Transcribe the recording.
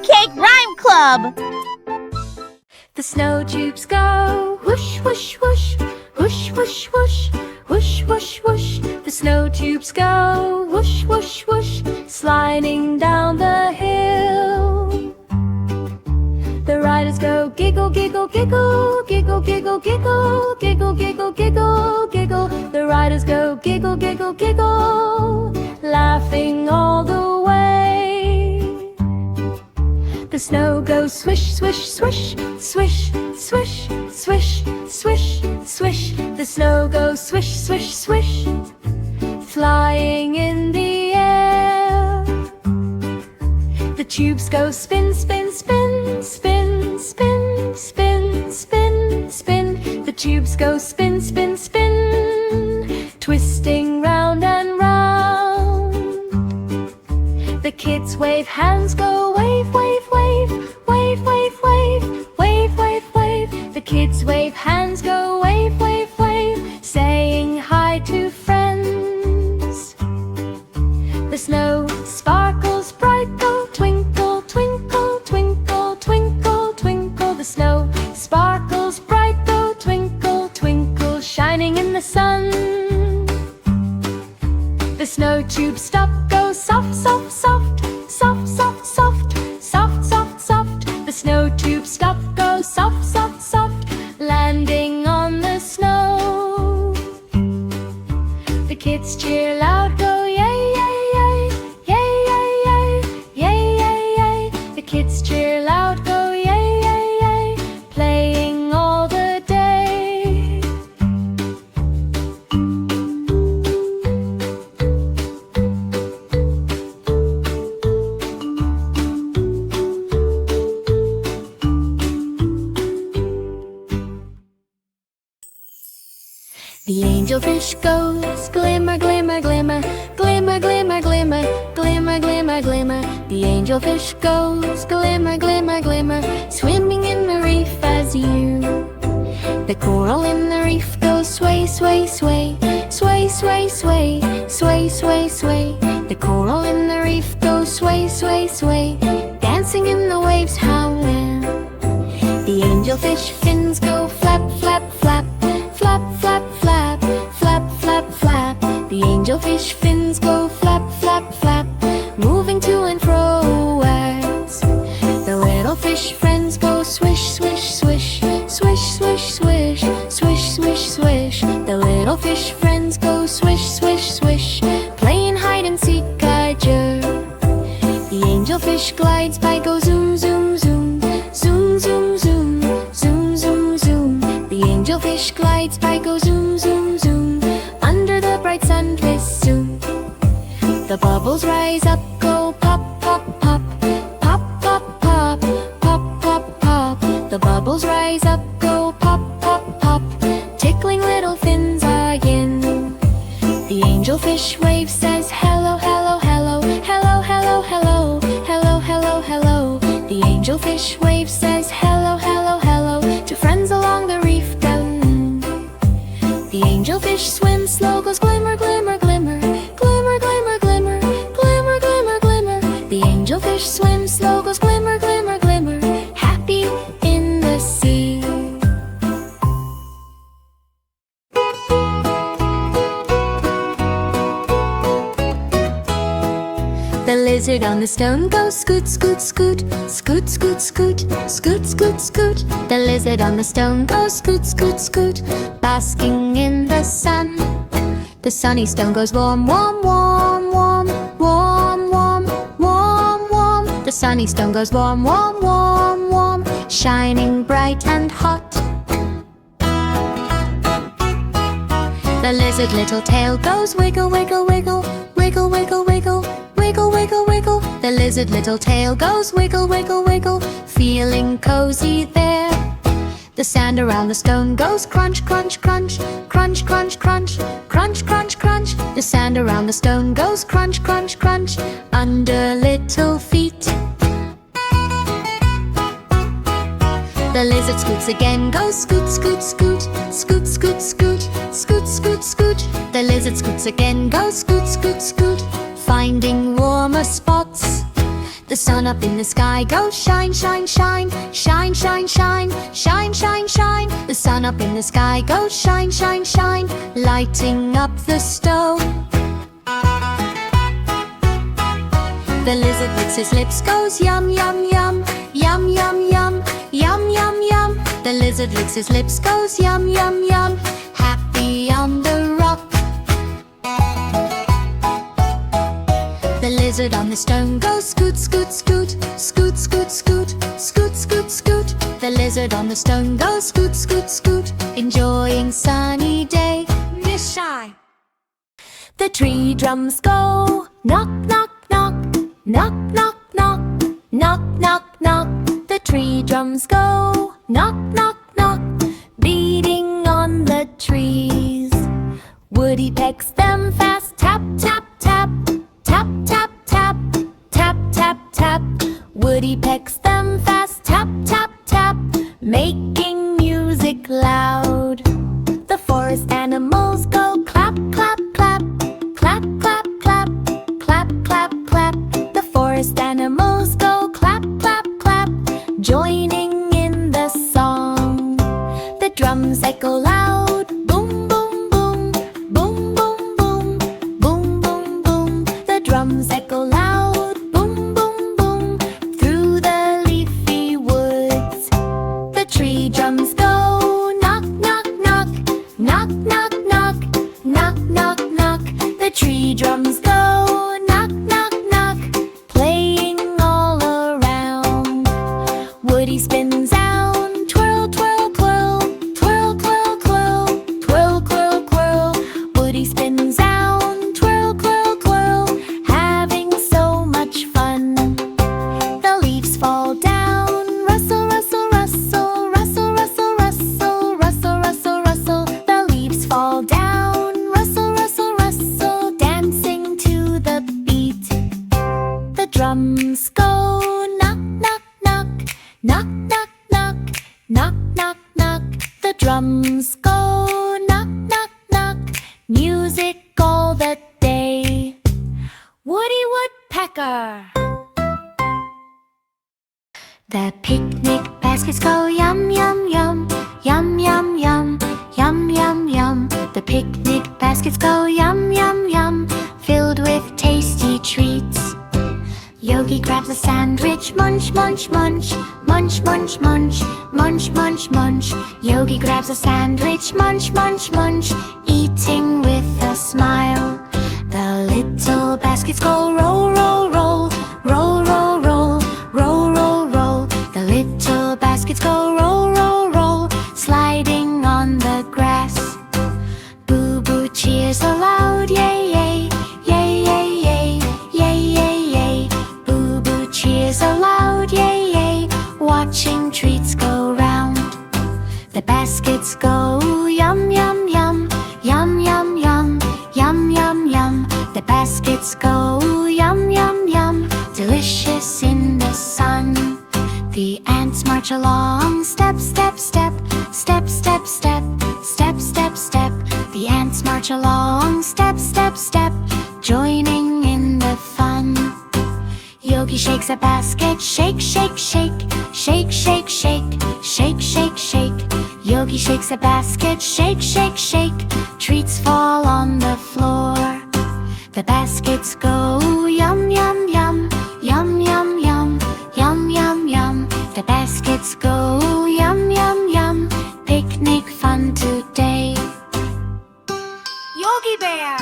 Pancake Rhyme Club! The snow tubes go whoosh, whoosh, whoosh, whoosh, whoosh, whoosh, whoosh, whoosh, whoosh. The snow tubes go whoosh, whoosh, whoosh, sliding down the hill. The riders go giggle, giggle, giggle, giggle, giggle, giggle, giggle, giggle, giggle, giggle. The riders go giggle, giggle, giggle, laughing all the way. The snow goes swish, swish, swish, swish, swish, swish, swish, swish. The snow goes swish, swish, swish, flying in the air. The tubes go spin, spin, spin, spin, spin, spin, spin, spin. The tubes go spin, spin, spin, twisting round and round. The kids wave, hands go wave, wave, wave, wave, wave, wave, wave, wave, wave. The kids wave, hands go wave, wave, wave, saying hi to friends. The snow sparkles bright, go twinkle, twinkle, twinkle, twinkle, twinkle. The snow sparkles bright, go twinkle, twinkle, shining in the sun. The snow tubes stop, go soft, soft, soft, soft, soft, soft, soft, soft, soft. The snow tubes stop, go soft, soft, soft, landing on the snow. The kids cheer loud, go yay, yay, yay, yay, yay, yay, yay, yay, yay. The kids cheer loud, go yay, yay, yay, playing all the day. The angelfish goes glimmer, glimmer, glimmer, glimmer, glimmer, glimmer, glimmer, glimmer, glimmer. The angelfish goes glimmer, glimmer, glimmer, swimming in the reef as you. The coral in the reef goes sway, sway, sway, sway, sway, sway, sway, sway, sway. The coral in the reef goes sway, sway, sway, dancing in the waves, how well. The angelfish fins go flap, flap, flap, flap, flap, flap, flap, flap, flap. The angelfish fins go flap, flap, flap, moving to and fro as the little fish friends go swish, swish, swish, swish, swish, swish, swish, swish, swish. The little fish friends go swish, swish, swish, playing hide and seek, I-jer. The angelfish glides by, go zoom, zoom, zoom, zoom, zoom, zoom, zoom, zoom, zoom. The angelfish glides by, go zoom, zoom, zoom, under the bright sun twist soon. The bubbles rise up, go pop, pop, pop, pop, pop, pop, pop, pop, pop. The bubbles rise up, go pop, pop, pop, tickling little fins again. The angelfish wave says hello, hello, hello, hello, hello, hello, hello, hello, hello. The angelfish wave says hello, hello, hello, to friends along the reef down. The angelfish swims slow, goes glimmer, glimmer, glimmer, glimmer, glimmer, glimmer, glimmer, glimmer, glimmer. The angelfish swims slow, goes glimmer, glimmer, glimmer, happy in the sea. The lizard on the stone goes scoot, scoot, scoot, scoot, scoot, scoot, scoot, scoot, scoot. The lizard on the stone goes scoot, scoot, scoot, basking in the sun. The sunny stone goes warm, warm, warm, warm, warm, warm, warm, warm. The sunny stone goes warm, warm, warm, warm, shining bright and hot. The lizard little tail goes wiggle, wiggle, wiggle, wiggle, wiggle, wiggle, wiggle, wiggle, wiggle. The lizard little tail goes wiggle, wiggle, wiggle, feeling cozy there. The sand around the stone goes crunch, crunch, crunch, crunch, crunch, crunch, crunch, crunch, crunch. The sand around the stone goes crunch, crunch, crunch, under little feet. The lizard scoots again, goes scoot, scoot, scoot, scoot, scoot, scoot, scoot, scoot, scoot. The lizard scoots again, goes scoot, scoot, scoot, finding warmer spots. The sun up in the sky goes shine, shine, shine, shine, shine, shine, shine, shine, shine. The sun up in the sky goes shine, shine, shine, lighting up the stove. The lizard licks his lips, goes yum, yum, yum, yum, yum, yum, yum, yum, yum. The lizard licks his lips, goes yum, yum, yum, happy on the rock. The lizard on the stone goes scoot, scoot, scoot, scoot, scoot, scoot, scoot, scoot, scoot. The lizard on the stone goes scoot, scoot, scoot, enjoying sunny day. Miss Shy. The tree drums go knock, knock, knock, knock, knock, knock, knock, knock, knock. The tree drums go knock, knock, knock, beating on the trees. Woody pecks them fast, tap, tap, tap, tap, tap, tap, tap, tap, tap. Woody pecks them fast, tap, tap, tap, making music loud. The forest animals go clap, clap, clap, clap, clap, clap, clap, clap, clap. The forest animals go clap, clap, clap, joining in the song. The drums echo loud, boom, boom, boom, boom, boom, boom, boom, boom, boom. The drums echo loud, boom, boom, boom, through the leafy woods. The tree drums go knock, knock, knock, knock, knock, knock, knock, knock, knock. The tree drums go knock, knock, knock, playing all around. Woody spins out, twirl, twirl, twirl, twirl, twirl, twirl, twirl, twirl, twirl. Woody spins out, twirl, twirl, twirl, having so much fun. The leaves fall down, rustle, rustle, rustle, rustle, rustle, rustle, rustle, rustle, rustle. The leaves fall down, rustle, rustle, rustle, dancing to the beat. The drums go knock, knock, knock, knock, knock, knock, knock, knock, knock. The drums go knock, knock, knock, music all the day. Woody Woodpecker. The picnic baskets go yum, yum, yum, yum, yum, yum, yum, yum, yum. The picnic baskets go yum, yum, yum, filled with tasty treats. Yogi grabs a sandwich, munch, munch, munch, munch, munch, munch, munch, munch, munch. Yogi grabs a sandwich, munch, munch, munch, eating with a smile. The little baskets go roll, roll, roll, roll, roll, roll, roll, roll, roll. The little baskets go roll, roll, roll, sliding on the grass. Boo Boo cheers aloud, yay, yay, yay, yay, yay, yay, yay, yay. Boo Boo cheers aloud, yay, yay, watching treats go round. The baskets go yum, yum, yum, yum, yum, yum, yum, yum, yum. The baskets go yum, yum, yum, delicious in the sun. The ants march along, step, step, step, step, step, step, step, step, step. The ants march along, step, step, step, joining in the fun. Yogi shakes a basket, shake, shake, shake, shake, shake, shake, shake, shake, shake. Yogi shakes a basket, shake, shake, shake, treats fall on the floor. The baskets go yum, yum, yum, yum, yum, yum, yum, yum, yum. The baskets go yum, yum, yum, picnic fun today. Yogi Bear.